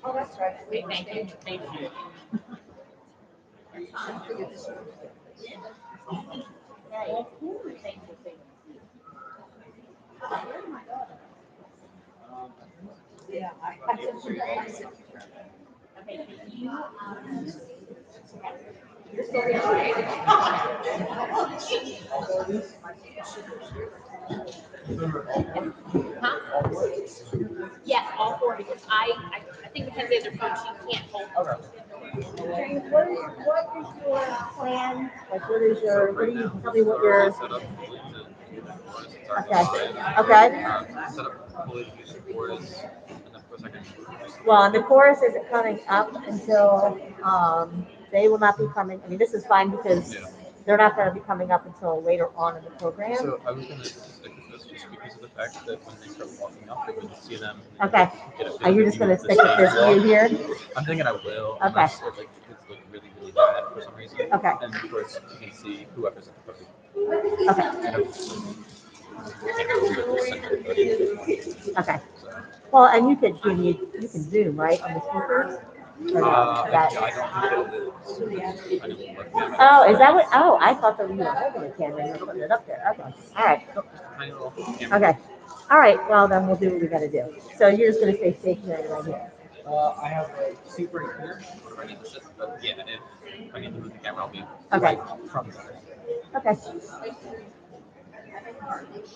Oh, that's right. Thank you. Thank you. Yeah, I Yes, all four, because I think Mackenzie has her phone, she can't hold. Jane, what is your plan? Like, what do you, tell me what your, okay, okay. Set up fully the music chorus, and then of course I can. Well, and the chorus isn't coming up until, they will not be coming, I mean, this is fine because they're not gonna be coming up until later on in the program. So I was gonna stick with this just because of the fact that when they start walking up, they're gonna see them. Okay. Get a Are you just gonna stick with this view here? I'm thinking I will. Okay. Unless it, like, it's like really, really bad for some reason. Okay. And of course you can see whoever's at the party. Okay. So, Okay. Well, and you can zoom, right, on the speakers? Or no, that- I don't think it is. I don't look at it. Oh, is that what, oh, I thought that you were holding the camera and you were putting it up there. Okay, all right. Tiny little camera. Okay. All right, well, then we'll do what we gotta do. So you're just gonna stay stationary right here. I have a seat right here. Where I need to sit, but yeah, if I need to move the camera, I'll be Okay. right from there. Okay. All right. How are you?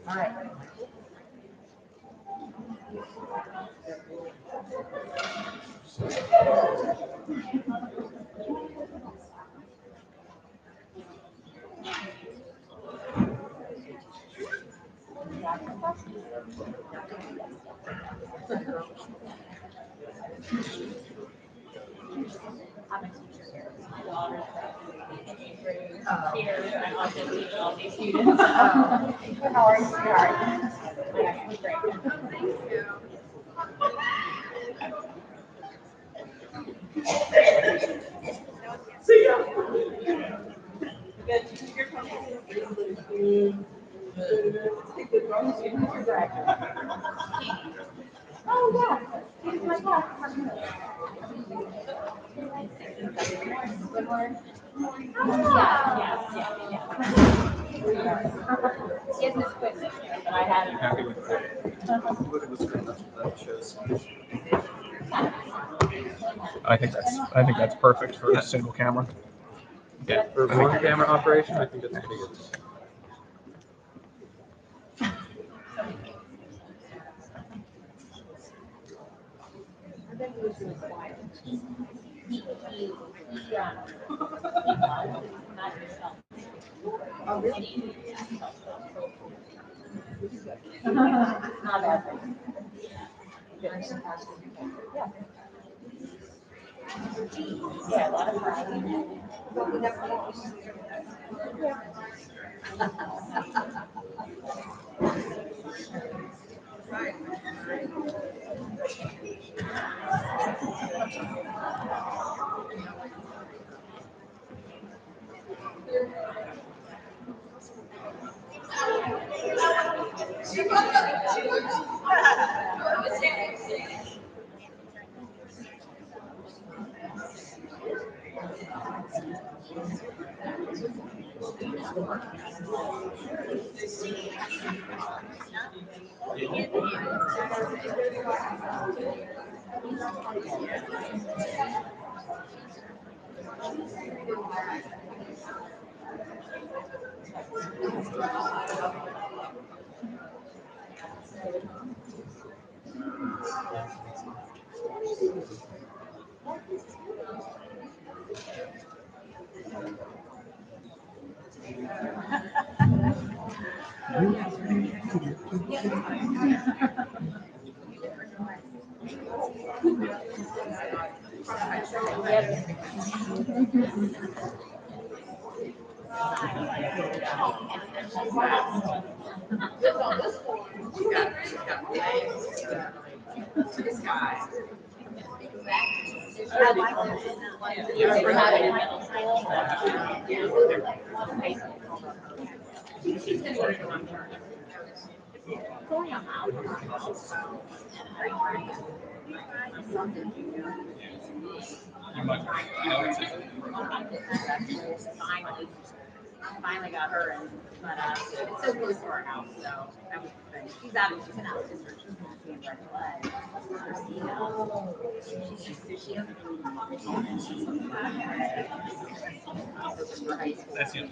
All right. Oh, yeah. Here's my boss. Good morning. She has this quick, but I had. Happy with that. Look at the screen. That shows. I think that's perfect for a single camera. Yeah, for one camera operation, I think that's pretty good. Not bad. Yeah, a lot of fun. Finally got her in, but it's so close to our house, so that was the thing. She's out of she's out of district. She's not being red flag. That's it.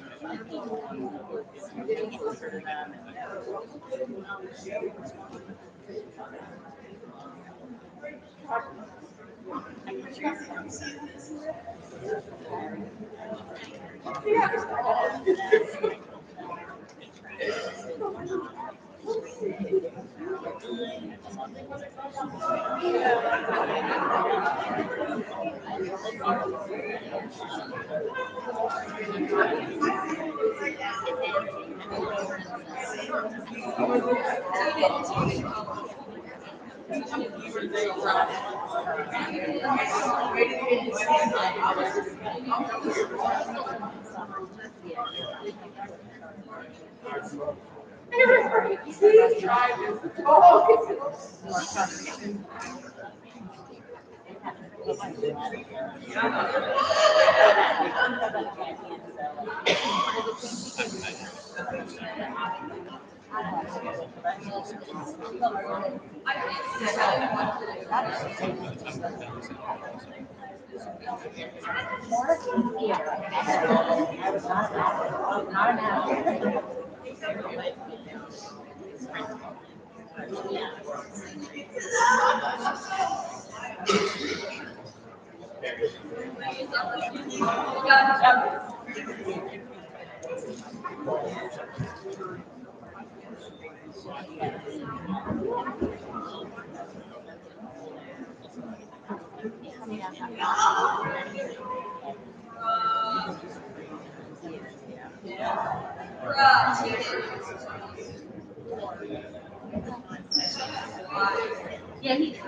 Yeah, he should.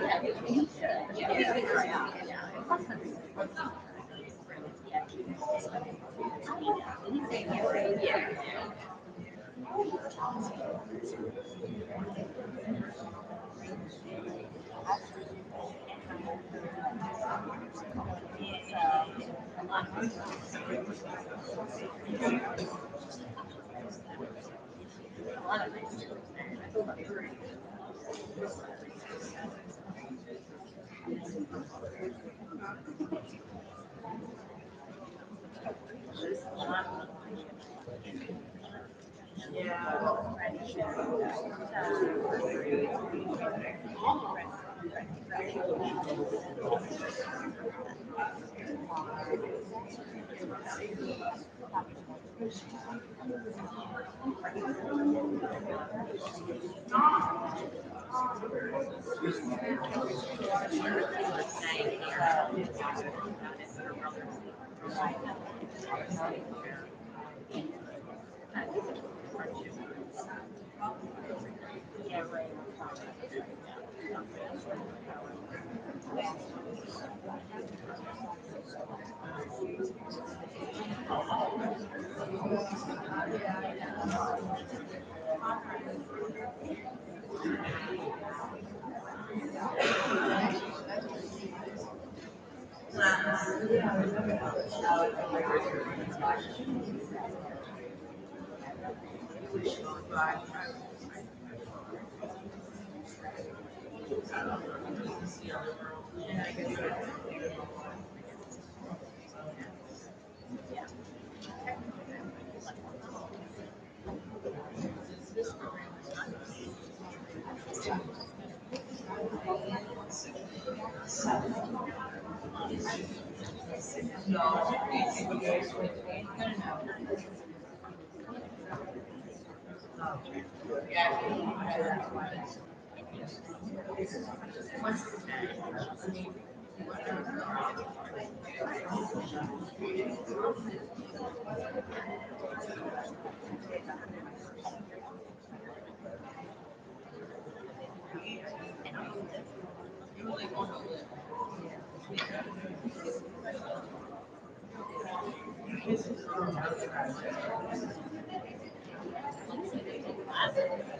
Yeah.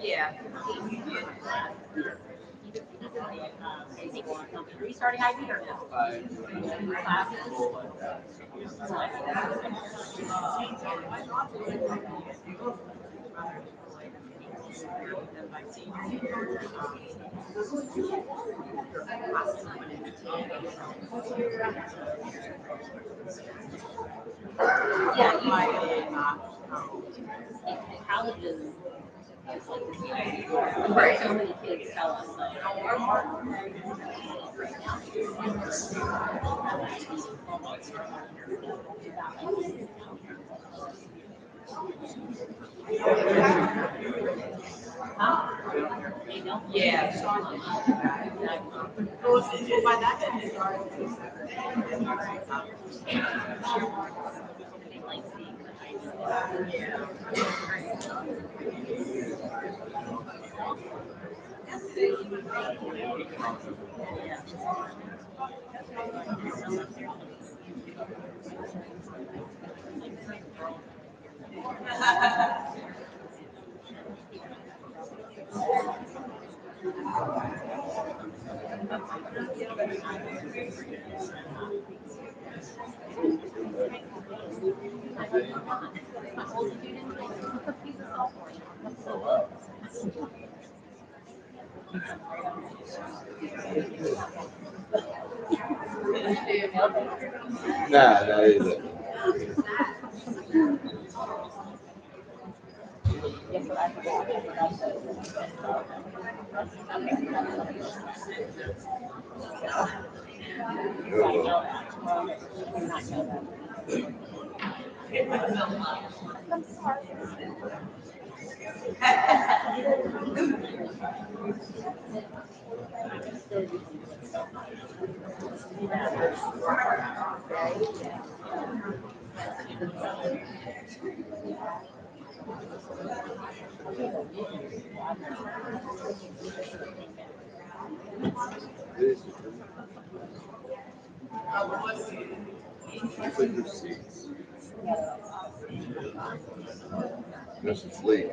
Yeah. Are you starting IB or no? Yeah, colleges. Right. So many kids tell us like, yeah. By that time, it's already Nah, not either. Your seats. Just asleep.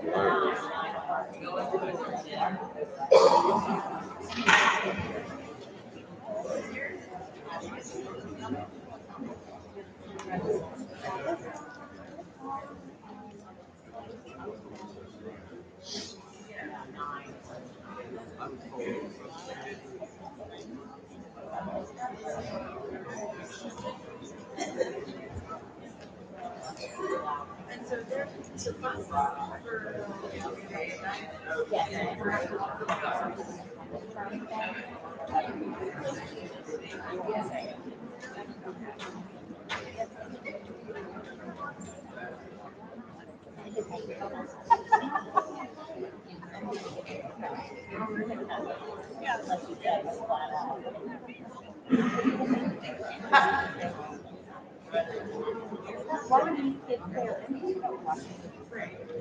Why do you get there?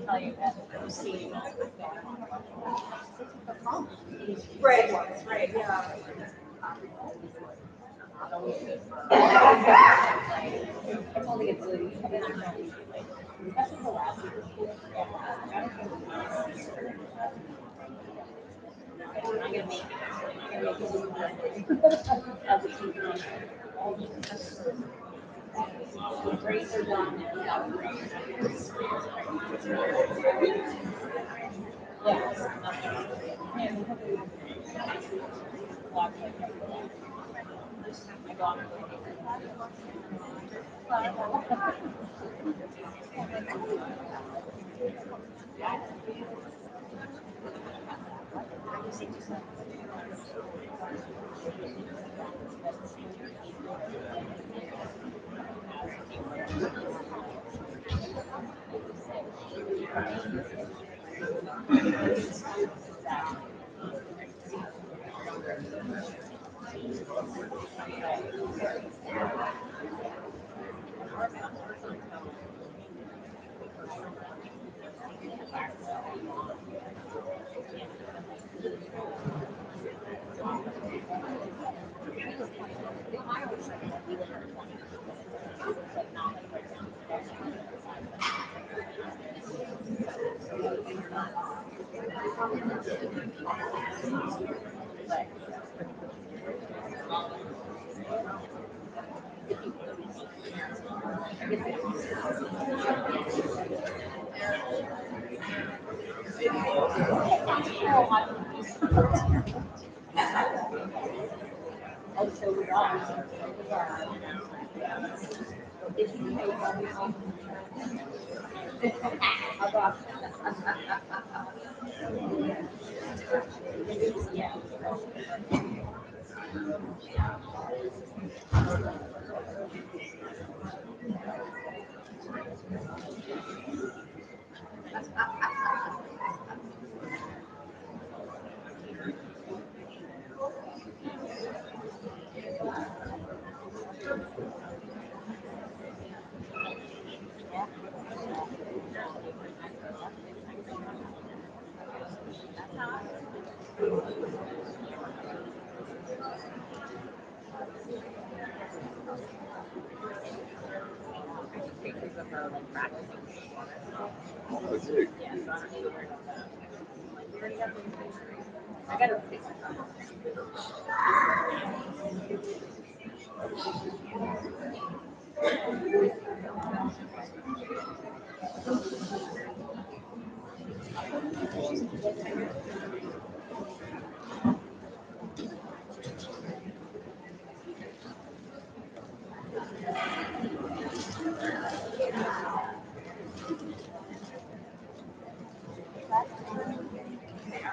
Tell you that. Right, right, yeah.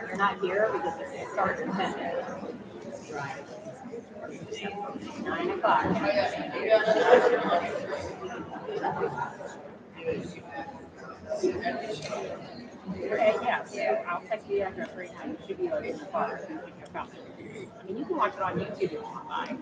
You're not here because it starts at 10. 9 o'clock. Yeah, so I'll text you after 3 times. You should be like in the car. I mean, you can watch it on YouTube if you want.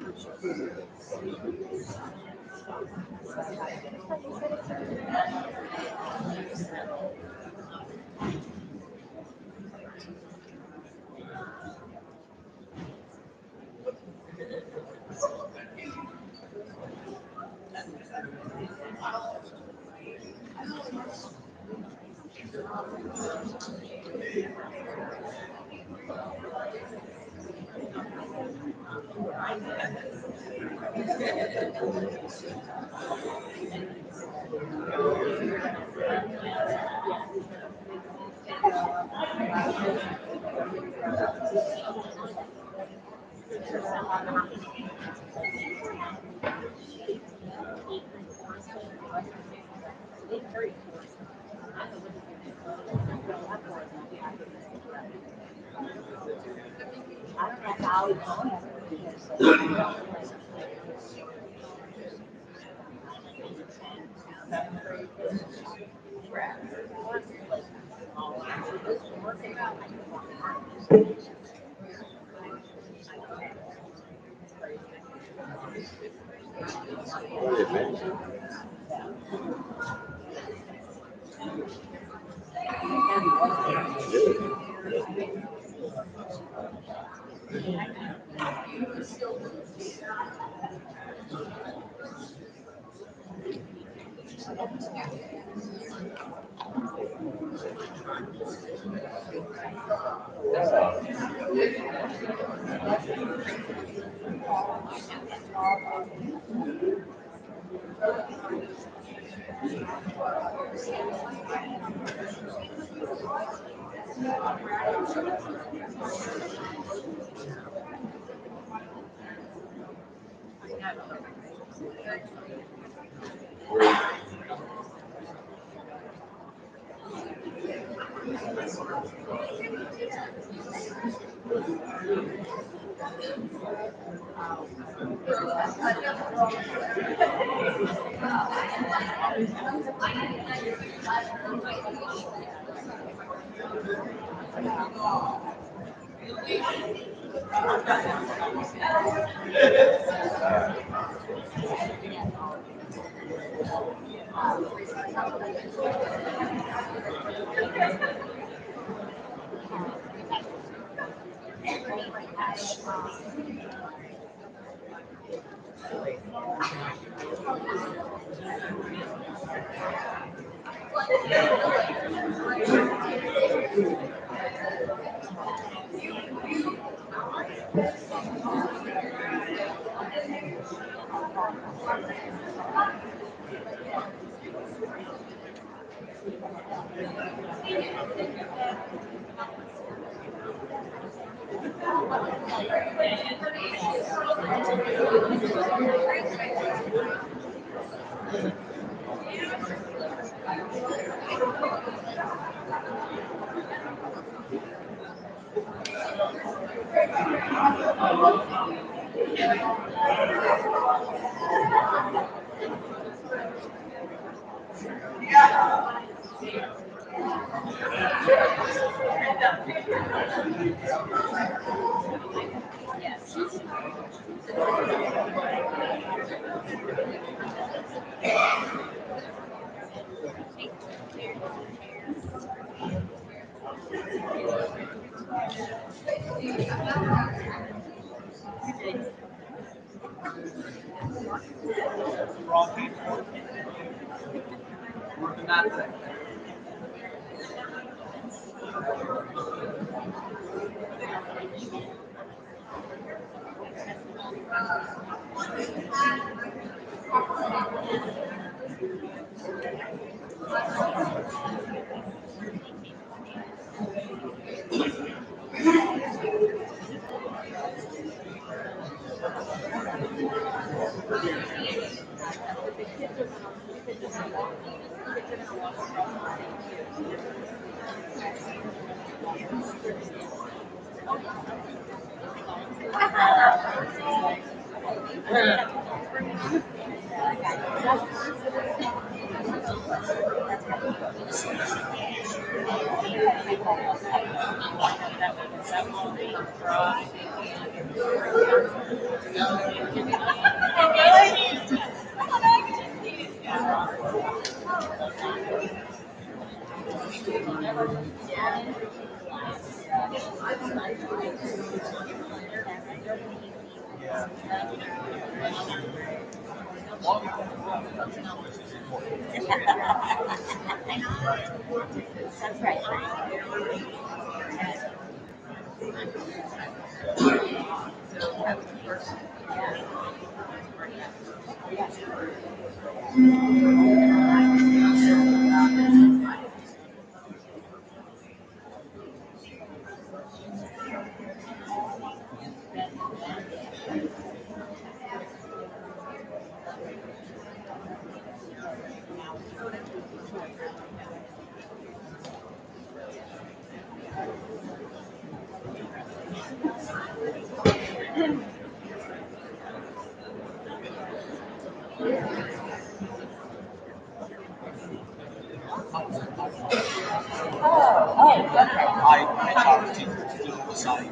What do you mention? That's right. I talked to the side.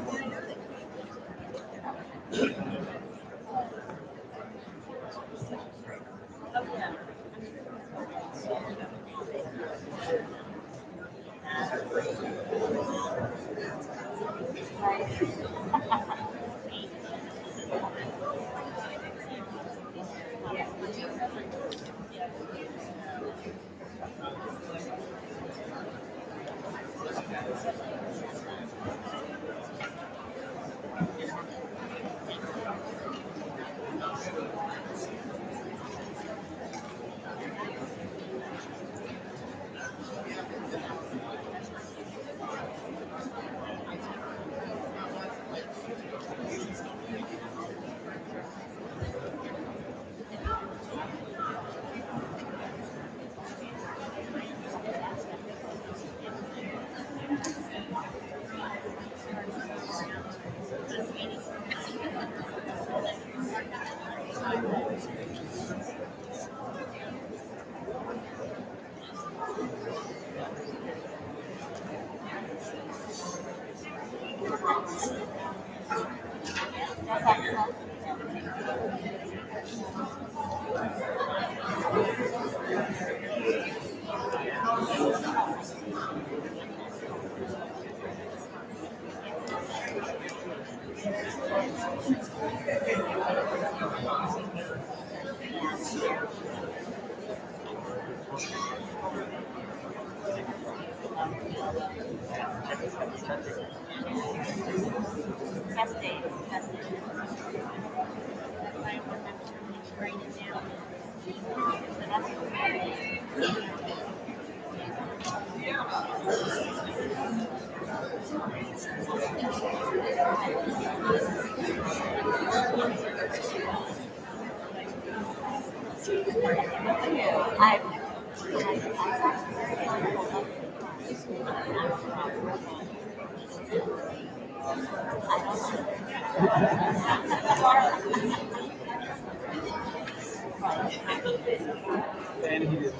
And he did.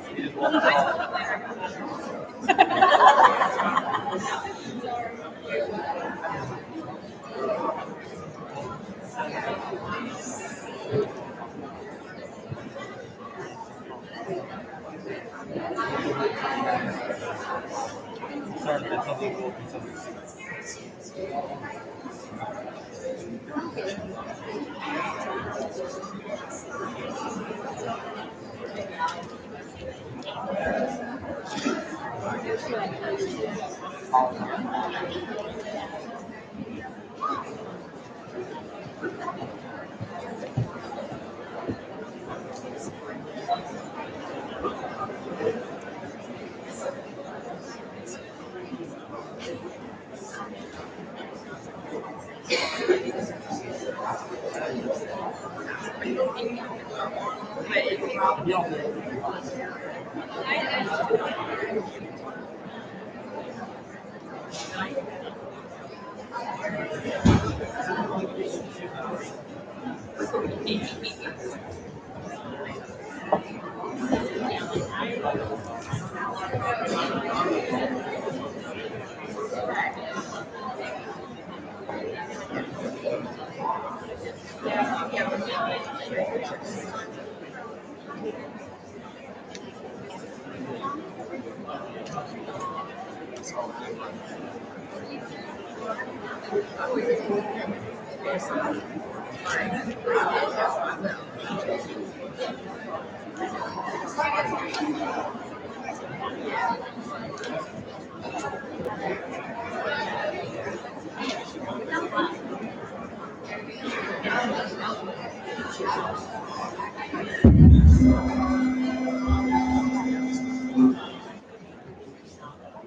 He did well. Sorry, that's how they will be something.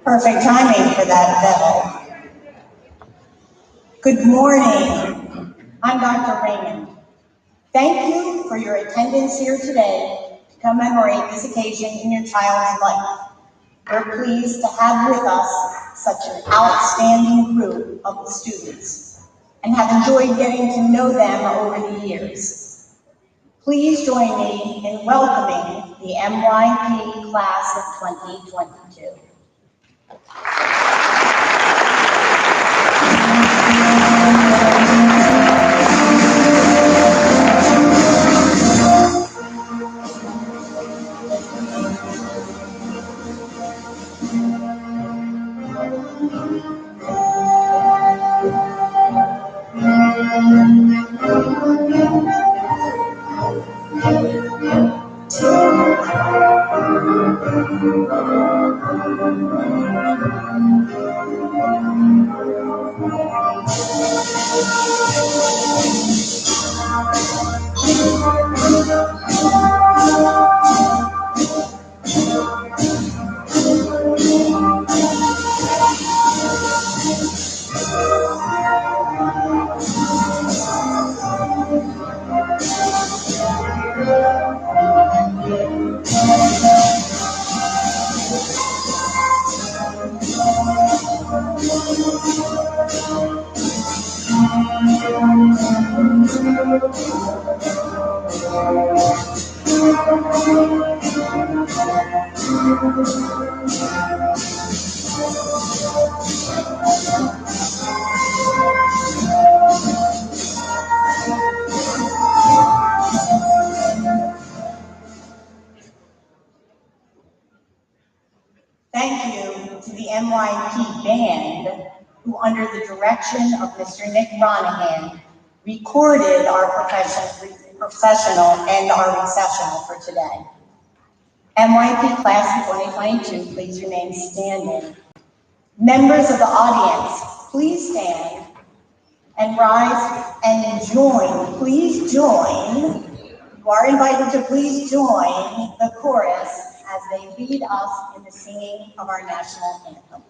Perfect timing for that bell. Good morning. I'm Dr. Raymond. Thank you for your attendance here today to commemorate this occasion in your child's life. We're pleased to have with us such an outstanding group of students and have enjoyed getting to know them over the years. Please join me in welcoming the MYP class of 2022. Thank you to the MYP band, who under the direction of Mr. Nick Ronahan recorded our professional and our recessional for today. MYP class of 2022, please remain standing. Members of the audience, please stand and rise and join. Please join. You are invited to please join the chorus as they lead us in the singing of our national anthem.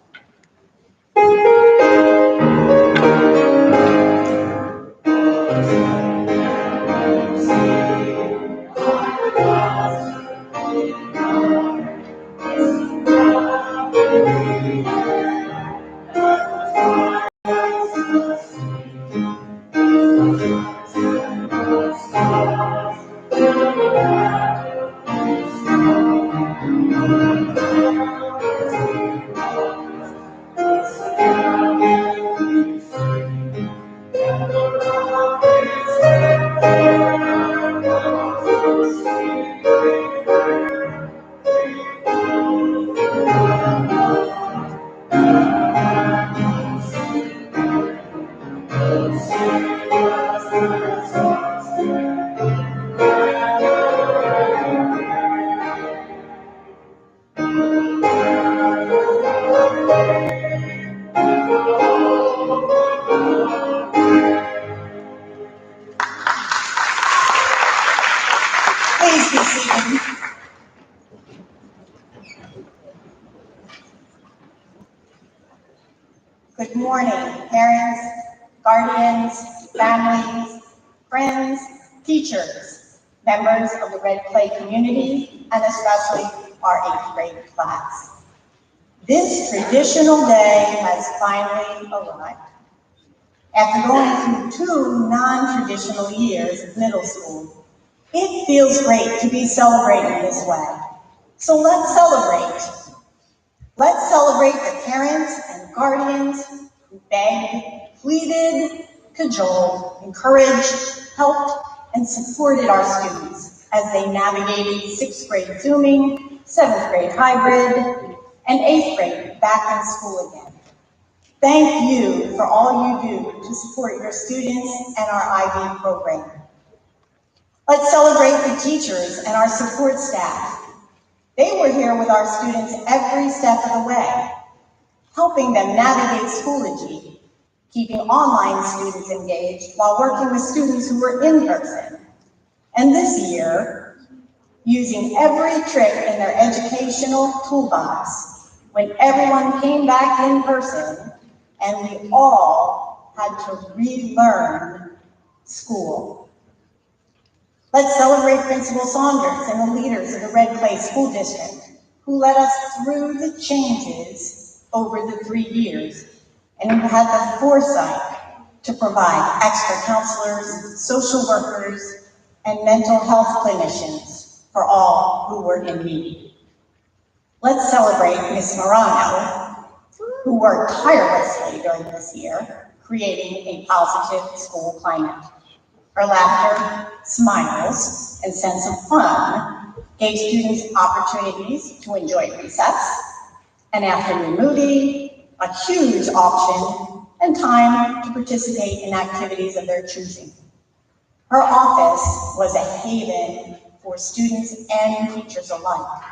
Please be seated. Good morning, parents, guardians, families, friends, teachers, members of the Red Clay community, and especially our 8th grade class. This traditional day has finally arrived. After going through 2 non-traditional years of middle school, it feels great to be celebrating this way. So let's celebrate. Let's celebrate the parents and guardians who begged, pleaded, cajoled, encouraged, helped, and supported our students as they navigated 6th grade Zooming, 7th grade hybrid, and 8th grade back in school again. Thank you for all you do to support your students and our IB program. Let's celebrate the teachers and our support staff. They were here with our students every step of the way, helping them navigate Schoology, keeping online students engaged while working with students who were in person. And this year, using every trick in their educational toolbox when everyone came back in person and we all had to relearn school. Let's celebrate Principal Saunders and the leaders of the Red Clay School District who led us through the changes over the 3 years and who had the foresight to provide extra counselors, social workers, and mental health clinicians for all who were in need. Let's celebrate Ms. Morano, who worked tirelessly during this year, creating a positive school climate. Her laughter, smiles, and sense of fun gave students opportunities to enjoy recess, an afternoon movie, a huge auction, and time to participate in activities of their choosing. Her office was a haven for students and teachers alike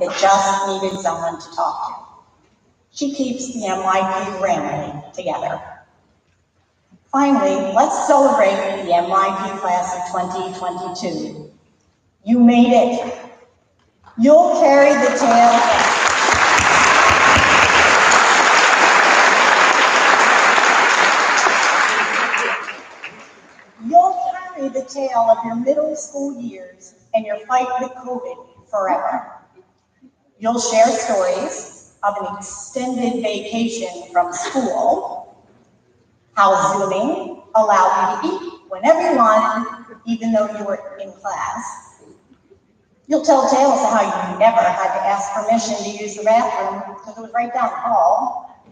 that just needed someone to talk to. She keeps the NYP family together. Finally, let's celebrate the NYP class of 2022. You made it. You'll carry the tale. You'll carry the tale of your middle school years and your fight with COVID forever. You'll share stories of an extended vacation from school, how Zooming allowed you to eat whenever you wanted, even though you were in class. You'll tell tales of how you never had to ask permission to use the bathroom because it was right down the hall,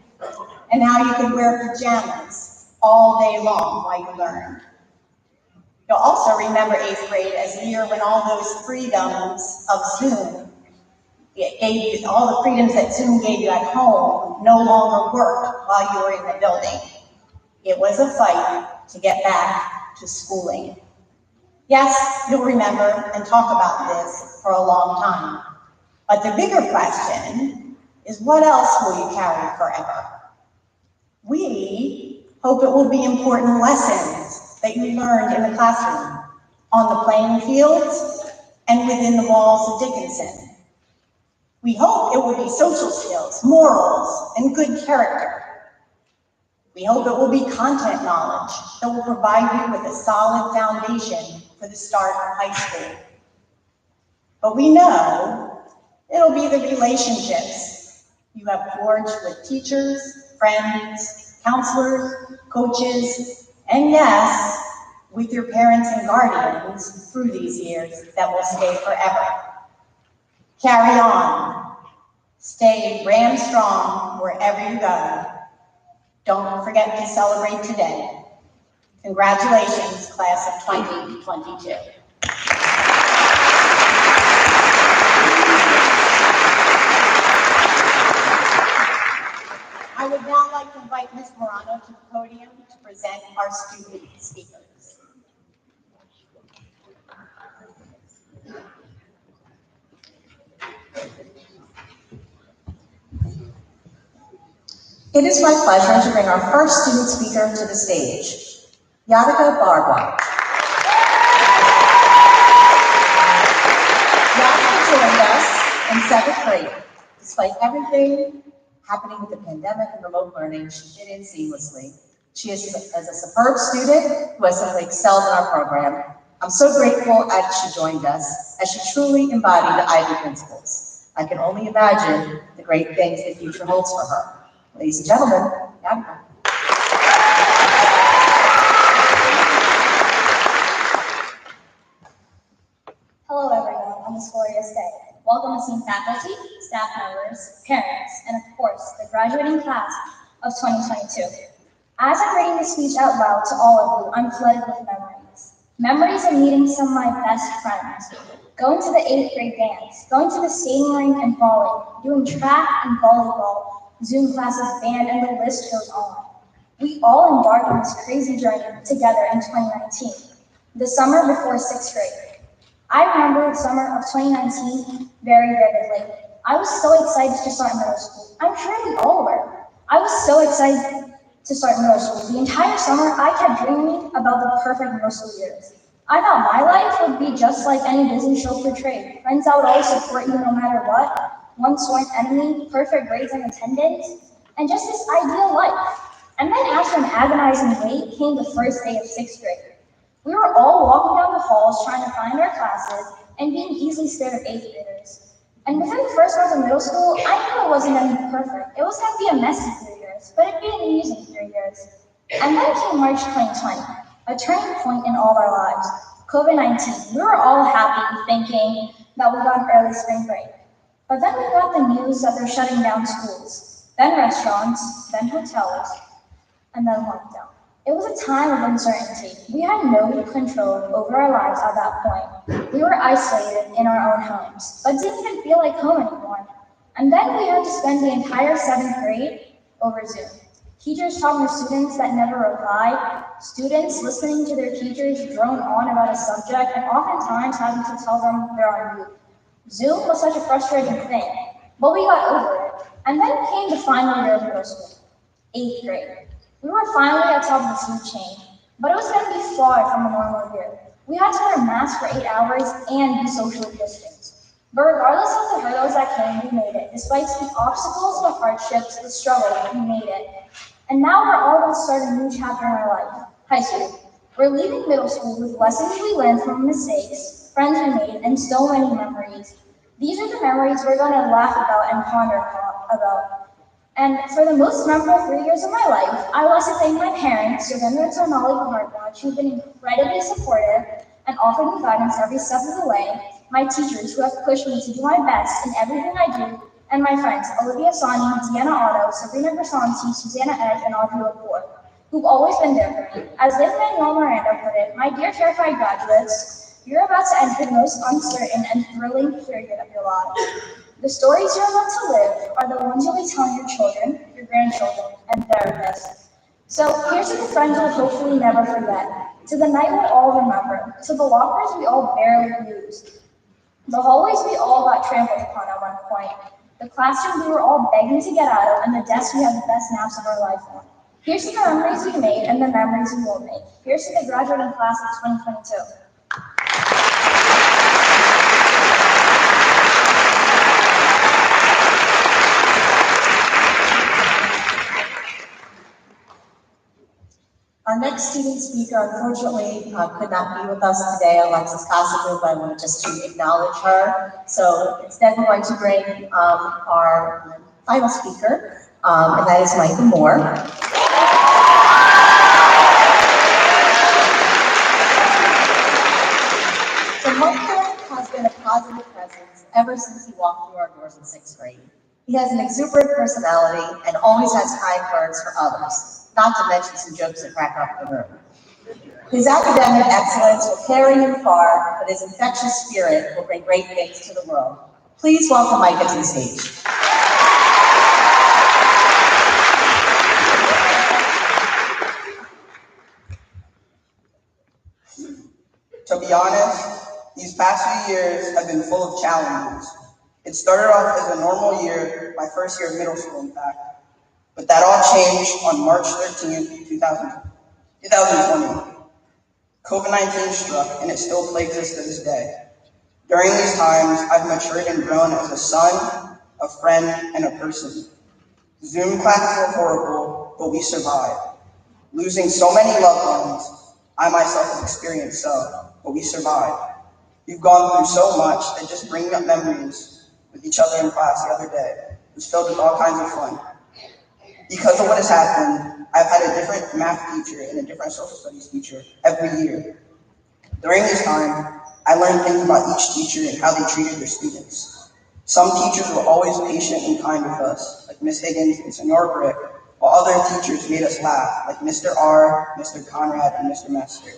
and how you could wear pajamas all day long while you learned. You'll also remember 8th grade as a year when all those freedoms of Zoom, it gave you all the freedoms that Zoom gave you at home no longer worked while you were in the building. It was a fight to get back to schooling. Yes, you'll remember and talk about this for a long time. But the bigger question is, what else will you carry forever? We hope it will be important lessons that you learned in the classroom, on the playing fields, and within the walls of Dickinson. We hope it will be social skills, morals, and good character. We hope it will be content knowledge that will provide you with a solid foundation for the start of high school. But we know it'll be the relationships you have forged with teachers, friends, counselors, coaches, and yes, with your parents and guardians through these years that will stay forever. Carry on. Stay Ram strong wherever you go. Don't forget to celebrate today. Congratulations, class of 2022. I would now like to invite Ms. Morano to the podium to present our student speakers. It is my pleasure to bring our first student speaker to the stage, Yadika Barba. Yadika joined us in 7th grade. Despite everything happening with the pandemic and remote learning, she fit in seamlessly. She is a superb student who has simply excelled in our program. I'm so grateful that she joined us, as she truly embodied the Ivy principles. I can only imagine the great things the future holds for her. Ladies and gentlemen, Yadika. Hello everyone on this glorious day. Welcome esteemed faculty, staff members, parents, and of course, the graduating class of 2022. As I'm reading this speech out loud to all of you, I'm flooded with memories. Memories of meeting some of my best friends, going to the 8th grade dance, going to the skating rink and bowling, doing track and volleyball, Zoom classes, band, and the list goes on. We all embarked on this crazy journey together in 2019, the summer before 6th grade. I remember the summer of 2019 very vividly. I was so excited to start middle school. I'm sure we all were. I was so excited to start middle school. The entire summer, I kept dreaming about the perfect middle school years. I thought my life would be just like any Disney show portrayed. Friends that would always support you no matter what, one sworn enemy, perfect grades and attendance, and just this ideal life. And then after an agonizing wait came the first day of 6th grade. We were all walking down the halls trying to find our classes and being easily scared of 8th graders. And within the first month of middle school, I knew it wasn't going to be perfect. It was going to be a messy 3 years, but it'd be an amusing 3 years. And then came March 2020, a turning point in all our lives. COVID-19. We were all happy thinking that we got an early spring break. But then we got the news that they're shutting down schools, then restaurants, then hotels, and then lockdown. It was a time of uncertainty. We had no control over our lives at that point. We were isolated in our own homes, but didn't even feel like home anymore. And then we had to spend the entire seventh grade over Zoom. Teachers talking to students that never replied, students listening to their teachers drone on about a subject, and oftentimes having to tell them they're on mute. Zoom was such a frustrating thing, but we got over it. And then came the final year of middle school, 8th grade. We were finally at top of the food chain, but it was going to be far from a normal year. We had to wear masks for 8 hours and be socially distanced. But regardless of the hurdles that came, we made it. Despite the obstacles, the hardships, the struggle, we made it. And now we're all going to start a new chapter in our life, high school. We're leaving middle school with lessons we learned from mistakes, friends we made, and so many memories. These are the memories we're going to laugh about and ponder about. And for the most memorable 3 years of my life, I would like to thank my parents, Surrender and Sonali Hardwatch, who've been incredibly supportive and offered me guidance every step of the way, my teachers who have pushed me to do my best in everything I do, and my friends, Olivia Sani, Deanna Otto, Sabrina Grisanti, Susanna Edge, and Audrey Lepore, who've always been there for me. As Lin-Manuel Miranda put it, my dear terrified graduates, you're about to enter the most uncertain and thrilling period of your lives. The stories you're about to live are the ones you'll be telling your children, your grandchildren, and therapists. So here's to the friends we'll hopefully never forget, to the night we'll all remember, to the lockers we all barely used, the hallways we all got trampled upon at one point, the classroom we were all begging to get out of, and the desks we had the best naps of our life on. Here's to the memories we made and the memories we will make. Here's to the graduating class of 2022. Our next student speaker, unfortunately, could not be with us today, Alexis Casamove. I wanted just to acknowledge her. So instead, we're going to bring our final speaker, and that is Micah Moore. So Micah has been a positive presence ever since he walked through our doors in 6th grade. He has an exuberant personality and always has kind words for others, not to mention some jokes that crack up the room. His academic excellence will carry him far, but his infectious spirit will bring great things to the world. Please welcome Micah to the stage. To be honest, these past few years have been full of challenges. It started off as a normal year, my first year of middle school, in fact. But that all changed on March 13th, 2020. COVID-19 struck, and it still plagues us to this day. During these times, I've matured and grown as a son, a friend, and a person. Zoom classes were horrible, but we survived. Losing so many loved ones, I myself have experienced so, but we survived. We've gone through so much that just bringing up memories with each other in class the other day was filled with all kinds of fun. Because of what has happened, I've had a different math teacher and a different social studies teacher every year. During this time, I learned things about each teacher and how they treated their students. Some teachers were always patient and kind with us, like Miss Higgins and Senor Brick, while other teachers made us laugh, like Mr. R, Mr. Conrad, and Mr. Mester.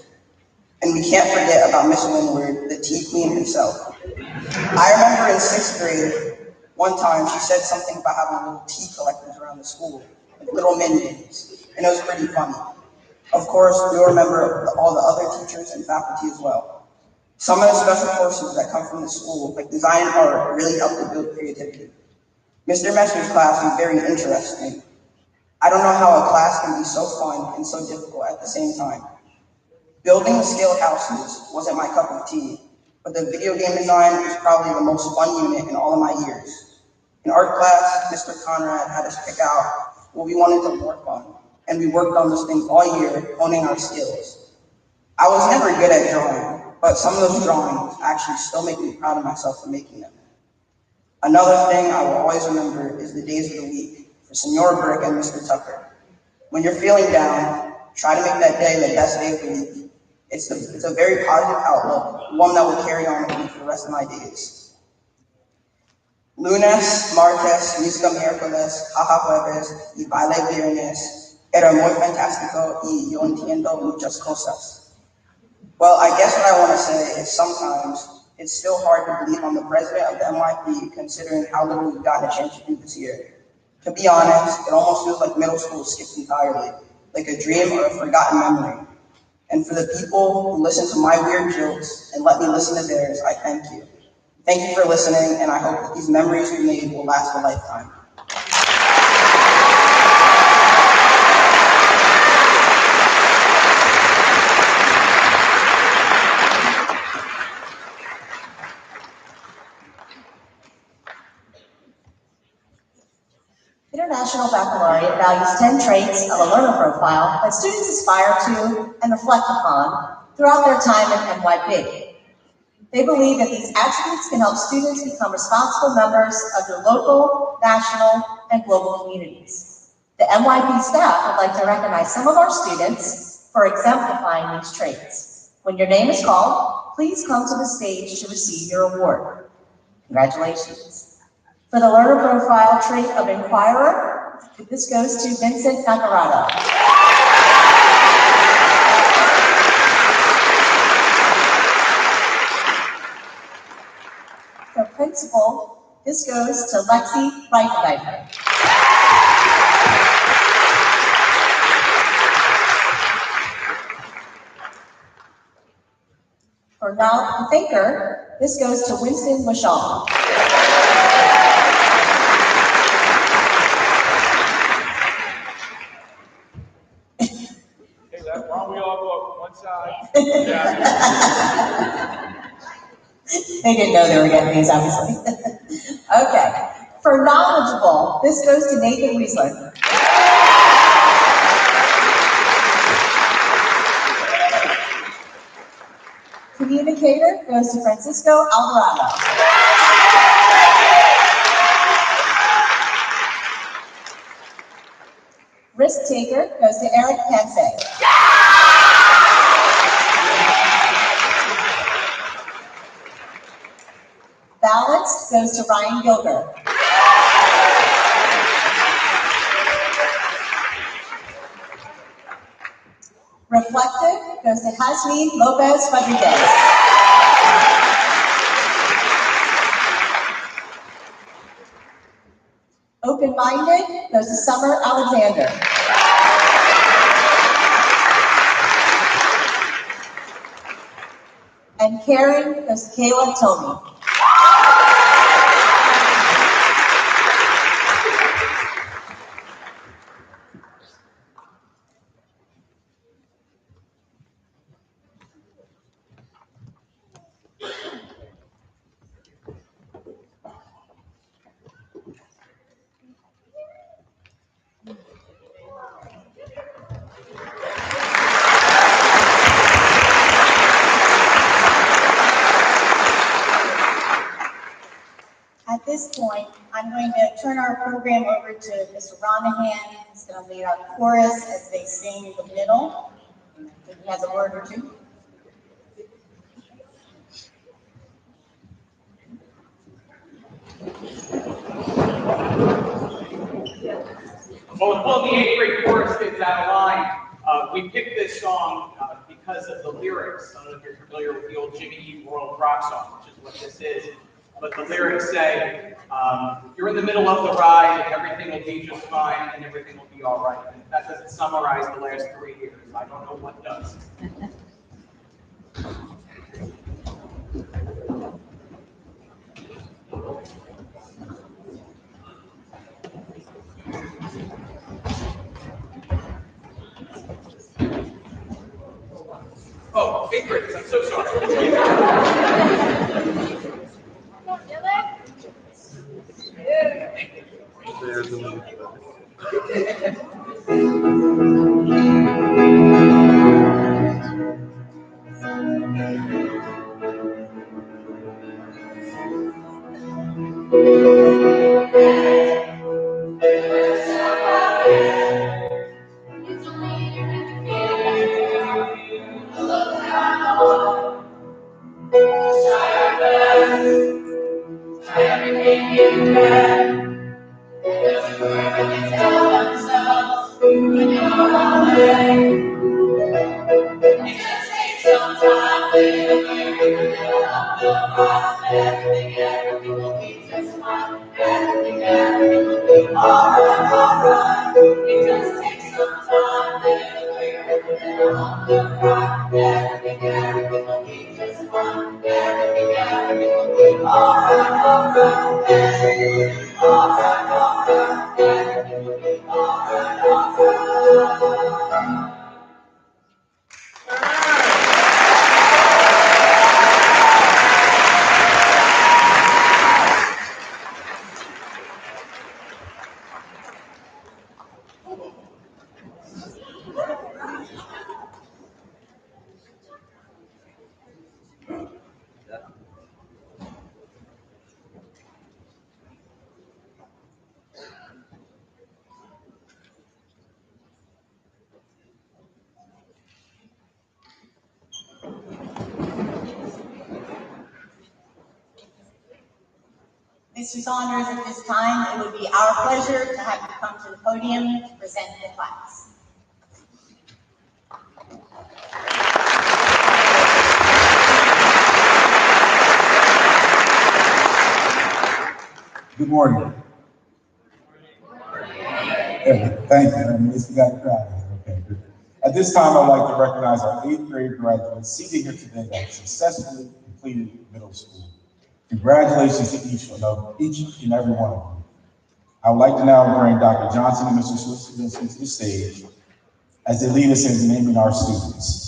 And we can't forget about Miss Windward, the tea queen herself. I remember in 6th grade, one time she said something about having little tea collectors around the school, like little minions, and it was pretty funny. Of course, we will remember all the other teachers and faculty as well. Some of the special courses that come from the school, like design and art, really help to build creativity. Mr. Mester's class was very interesting. I don't know how a class can be so fun and so difficult at the same time. Building the scale houses wasn't my cup of tea, but the video game design was probably the most fun unit in all of my years. In art class, Mr. Conrad had us pick out what we wanted to work on, and we worked on those things all year, honing our skills. I was never good at drawing, but some of those drawings actually still make me proud of myself for making them. Another thing I will always remember is the days of the week for Senor Brick and Mr. Tucker. When you're feeling down, try to make that day the best day of the week. It's a very positive outlook, one that will carry on with me for the rest of my days. Lunes, martes, música miércoles, jaja jueves y baile viernes. Era muy fantástico y yo entiendo muchas cosas. Well, I guess what I want to say is sometimes it's still hard to believe I'm the president of the NYP considering how little we've gotten a chance to do this year. To be honest, it almost feels like middle school skipped entirely, like a dream or a forgotten memory. And for the people who listen to my weird jokes and let me listen to theirs, I thank you. Thank you for listening, and I hope that these memories we made will last a lifetime. International Baccalaureate values 10 traits of a learner profile that students aspire to and reflect upon throughout their time at NYP. They believe that these attributes can help students become responsible members of their local, national, and global communities. The NYP staff would like to recognize some of our students for exemplifying these traits. When your name is called, please come to the stage to receive your award. Congratulations. For the learner profile trait of inquirer, this goes to Vincent Nacarado. For principal, this goes to Lexi Reifendiker. For now thinker, this goes to Winston Mashal. Why don't we all go up one side? They didn't know they were getting these, obviously. Okay. For knowledgeable, this goes to Nathan Weisler. Communicator goes to Francisco Alvarado. Risk taker goes to Eric Pensay. Balanced goes to Ryan Gilger. Reflective goes to Jasmine Lopez Rodriguez. Open-minded goes to Summer Alexander. And caring goes to Kayla Tony. At this point, I'm going to turn our program over to Mr. Ronahan. He's going to lead our chorus as they sing the middle. He has a word or two. Well, to pull the 8th grade chorus kids out of line, we picked this song because of the lyrics. I don't know if you're familiar with the old Jimmy Eat World rock song, which is what this is. But the lyrics say, you're in the middle of the ride, and everything will be just fine, and everything will be all right. And if that doesn't summarize the last 3 years, I don't know what does. Oh, 8th graders, I'm so sorry. Everything you can. Just tell themselves when you're away. It just takes some time, little baby, to build up the rust. Everything will be just fine. Everything will be alright, alright. It just takes some time, little baby, to build up the rust. Everything will be just fine. Everything will be alright, alright. Everything will be alright, alright. Everything will be alright, alright. Mr. Saunders, at this time, it would be our pleasure to have you come to the podium to present the class. Good morning. Thank you. At least we got a crowd here. Okay, good. At this time, I'd like to recognize our 8th grade graduates seated here today that have successfully completed middle school. Congratulations to each and every one of you. I would like to now bring Dr. Johnson and Mr. Swiss to the stage as they lead us in naming our students.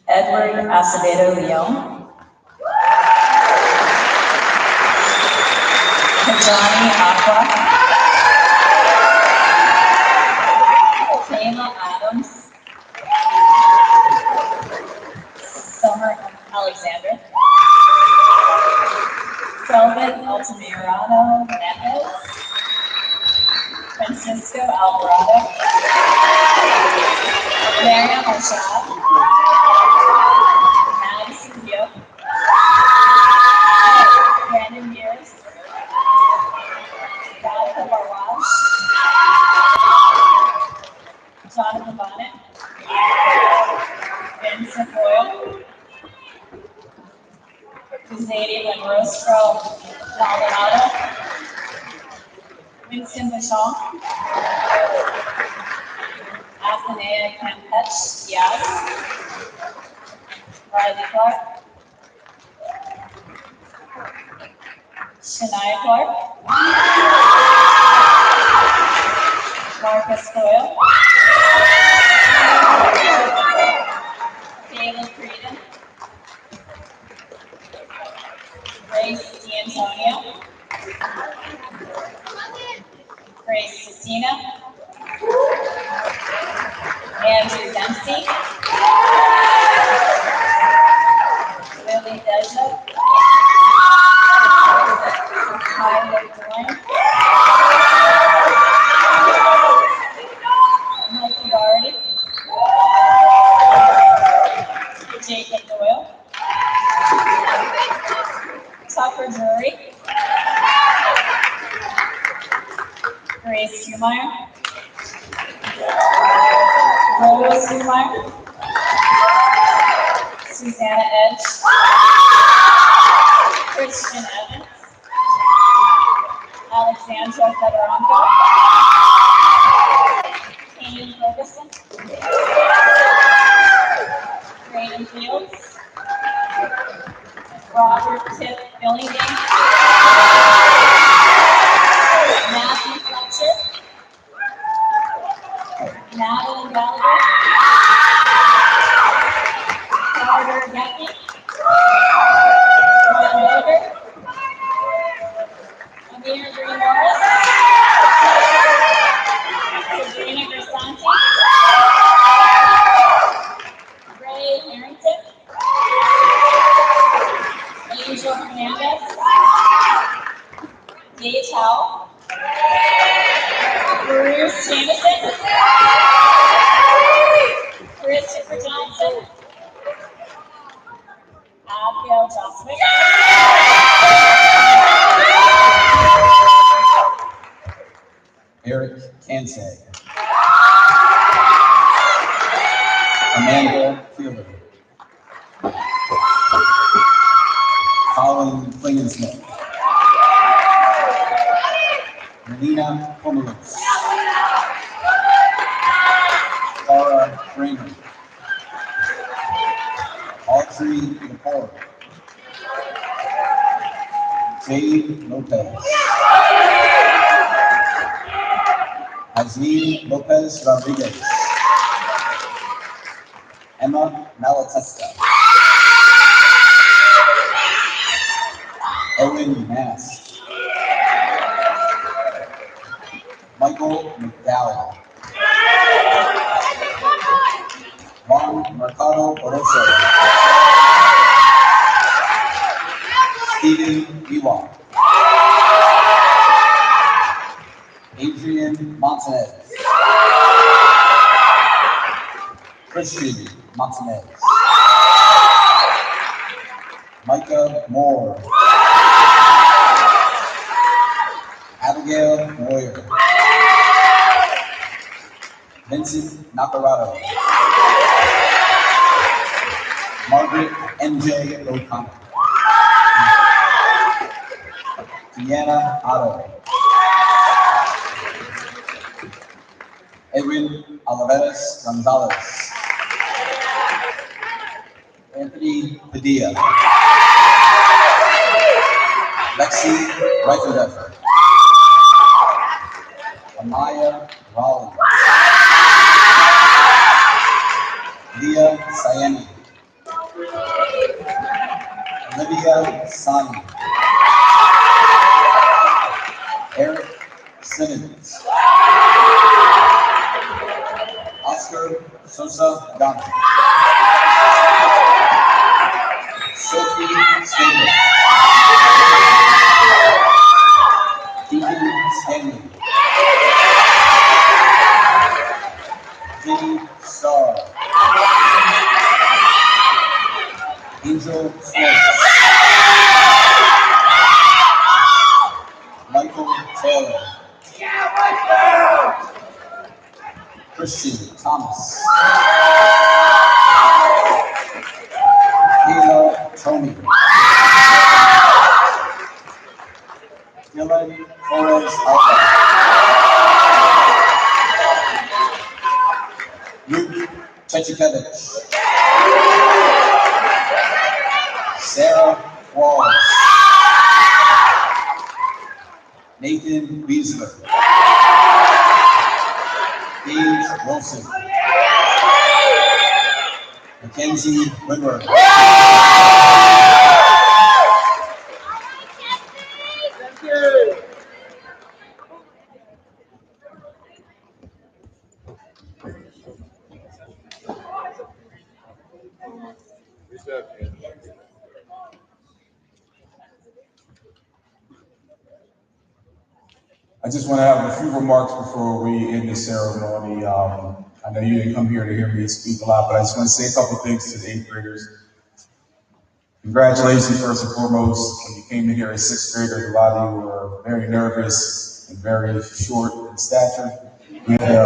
Edward Acevedo Leon, Kajani Aqua, Kayla Adams, Summer Alexander, Kelvin Altamirano Neves, Francisco Alvarado, Mariam Rashad, Madison Yoke, Brandon Mears, Radha Barwaj, Jonathan Bonnet, Vincent Boyle, Zadie Monroe Maldonado, Winston Michon, Athenea Campech Diaz, Riley Clark, Shania Clark, Marcus Doyle, Caleb Creedon, Grace D'Antonio, Grace Cecina, Andrew Dempsey, Lily Deja, Tyler Bourne, Mikey Doherty, Jacob Doyle, Tucker Drury, Grace Schumeyer, Rose Schumeyer, Susanna Edge, Christian Evans, Alexandra Fedorenko, Kane Ferguson, Brayden Fields, Robert Tip Billingham, Matthew Fletcher, Madeline Gallagher, Carter Gecky, Ron Boger, Amir Green Morris, Sabrina Grisanti, Amanda Keeler. Colin Klingensmith. Melina Pomelos. Cara Kramer. Audrey Lepore. Jade Lopez. Azmi Lopez Rodriguez. Emma Malatesta. Owen Mass. Michael McDowell. Juan Mercado Oroso. Stephen Iwa. Adrian Montanez. Christian Montanez. Micah Moore. Abigail Moyer. Vincent Nacarado. Margaret MJ O'Connor. Deanna Otto. Edwin Oliveras Gonzalez. Anthony Padilla. Lexi Reichendeffer. Amaya Rollins. Leah Sayani. Olivia Sani. Eric Simmons. Oscar Sosa Ghana. Sophie Stanley. Deacon Stanley. Jenny Starr. Angel Schwartz. Michael Taylor. Christian Thomas. Kayla Tony. Dylan Torres Alpha. Luke Chechikevich. Sarah Walls. Nathan Weisler. Paige Wilson. Mackenzie Whitworth. I just want to have a few remarks before we end the ceremony. I know you didn't come here to hear me speak a lot, but I just want to say a couple things to the 8th graders. Congratulations, first and foremost. When you came in here as 6th graders, a lot of you were very nervous and very short in stature. We had a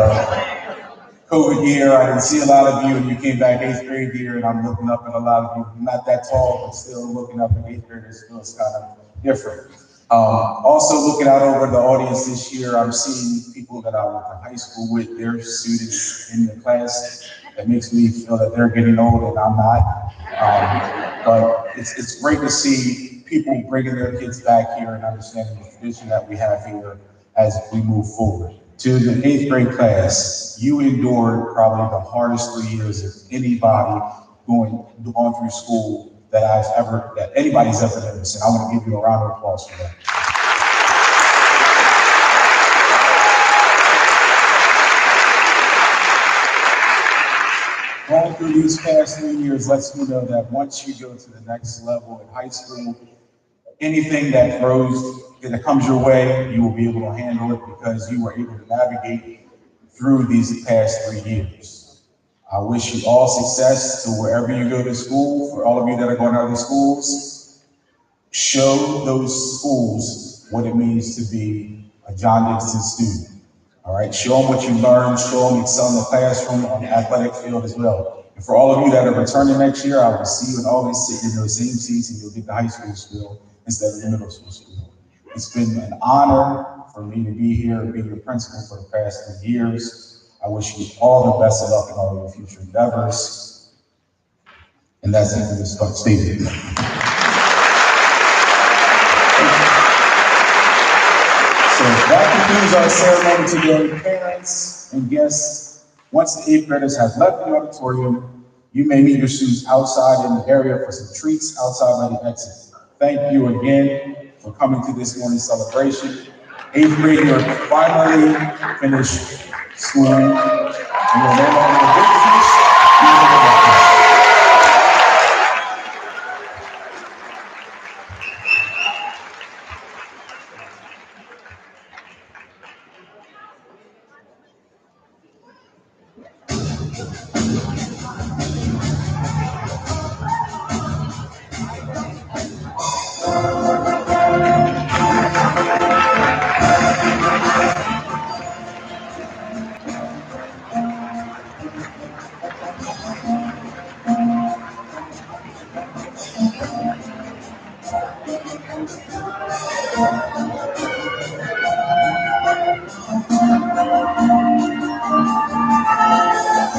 COVID year. I didn't see a lot of you, and you came back 8th grade year, and I'm looking up at a lot of you. I'm not that tall, but still looking up at 8th graders feels kind of different. Also looking out over the audience this year, I'm seeing people that I went to high school with, their students in the class. That makes me feel that they're getting old and I'm not. But it's great to see people bringing their kids back here and understanding the tradition that we have here as we move forward. To the 8th grade class, you endured probably the hardest 3 years of anybody going through school that anybody's ever lived. And I want to give you a round of applause for that. Going through these past 3 years lets me know that once you go to the next level in high school, anything that comes your way, you will be able to handle it because you were able to navigate through these past 3 years. I wish you all success to wherever you go to school. For all of you that are going to other schools, show those schools what it means to be a John Dickinson student. All right, show them what you learned, show them excel in the classroom, on the athletic field as well. For all of you that are returning next year, I will see you and always sit in those same seats and you'll get the high school spiel instead of the middle school spiel. It's been an honor for me to be here and be your principal for the past 3 years. I wish you all the best of luck in all your future endeavors. And that's it for this statement. So that concludes our ceremony today. Parents and guests, once the 8th graders have left the auditorium, you may meet your students outside in the area for some treats outside by the exit. Thank you again for coming to this morning's celebration. 8th grade, you are finally finished school. You are no longer a big fish, you are a little fish.